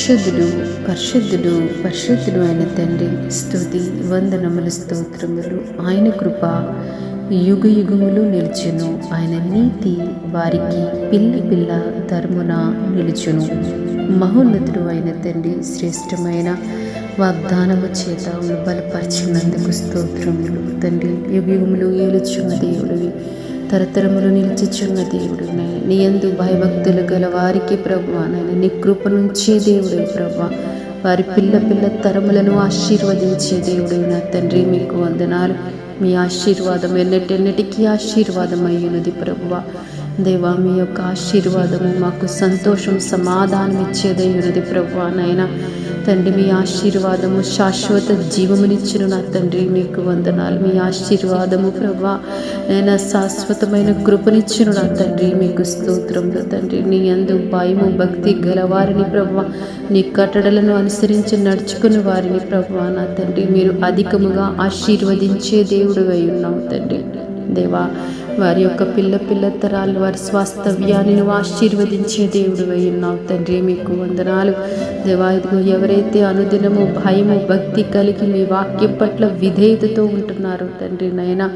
పరిశుద్ధుడు పరిశుద్ధుడు పరిశుద్ధుడు అయిన తండ్రి, స్తుతి వందనములు స్తోత్రములు. ఆయన కృప యుగ యుగములు నిలుచును. ఆయన నీతి వారికి పిల్ల పిల్ల తరమున నిలుచును. మహోన్నతుడు అయిన తండ్రి, శ్రేష్టమైన వాగ్దానము చేత బలపరిచినందుకు స్తోత్రములు తండ్రి. యుగ యుగములు ఏలుచున్న దేవుడివి, తరతరములు నిలిచిచున్న దేవుడు. నీ యందు భయభక్తులు గల వారికి ప్రభువా నాయన నీ కృప నుంచే దేవుడు ప్రభువా, వారి పిల్ల పిల్ల తరములను ఆశీర్వదించే దేవుడు నా తండ్రి. మీకు వందనాలు. మీ ఆశీర్వాదం ఎన్నటెన్నటికీ ఆశీర్వాదం అయ్యున్నది ప్రభువా. దేవా, మీ యొక్క ఆశీర్వాదము మాకు సంతోషం సమాధానం ఇచ్చేదయ్యున్నది ప్రభువా నాయన తండ్రి. మీ ఆశీర్వాదము శాశ్వత జీవమునిచ్చును నా తండ్రి. మీకు వందనాలు. మీ ఆశీర్వాదము ప్రభువా నేను శాశ్వతమైన కృపనిచ్చును నా తండ్రి. మీకు స్తోత్రములు తండ్రి. నీ యందు భయము భక్తి గలవారిని ప్రభువా, నీ కట్టడలను అనుసరించి నడుచుకుని వారిని ప్రభువా నా తండ్రి మీరు అధికముగా ఆశీర్వదించే దేవుడు అయి ఉన్నావు తండ్రి. దేవా, వారి యొక్క పిల్ల పిల్ల తరాలు వారి స్వాస్థవ్యాన్ని నువ్వు ఆశీర్వదించే దేవుడు అయి ఉన్నావు తండ్రి. మీకు వందనాలు దేవా. ఇదిగో ఎవరైతే అనుదినము భయము భక్తి కలిగి మీ వాక్యం పట్ల విధేయతతో ఉంటున్నారో తండ్రి నైనా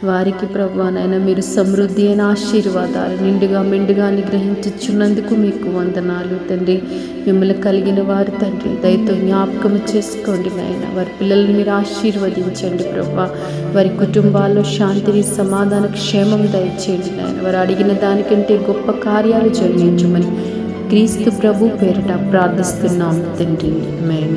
వారికి ప్రభువా నైనా మీరు సమృద్ధి అయిన ఆశీర్వాదాలు నిండుగా మెండుగా అనుగ్రహించుచున్నందుకు మీకు వందనాలు తండ్రి. మిమ్మల్ని కలిగిన వారు తండ్రి దయతో జ్ఞాపకం చేసుకోండి నాయన. వారి పిల్లల్ని మీరు ఆశీర్వదించండి ప్రభువా. వారి కుటుంబాల్లో శాంతిని సమాధాన క్షేమం దయచేయండి నాయన. వారు అడిగిన దానికంటే గొప్ప కార్యాలు జరిగించమని క్రీస్తు ప్రభు పేరిట ప్రార్థిస్తున్నాం తండ్రి. ఆమేన్.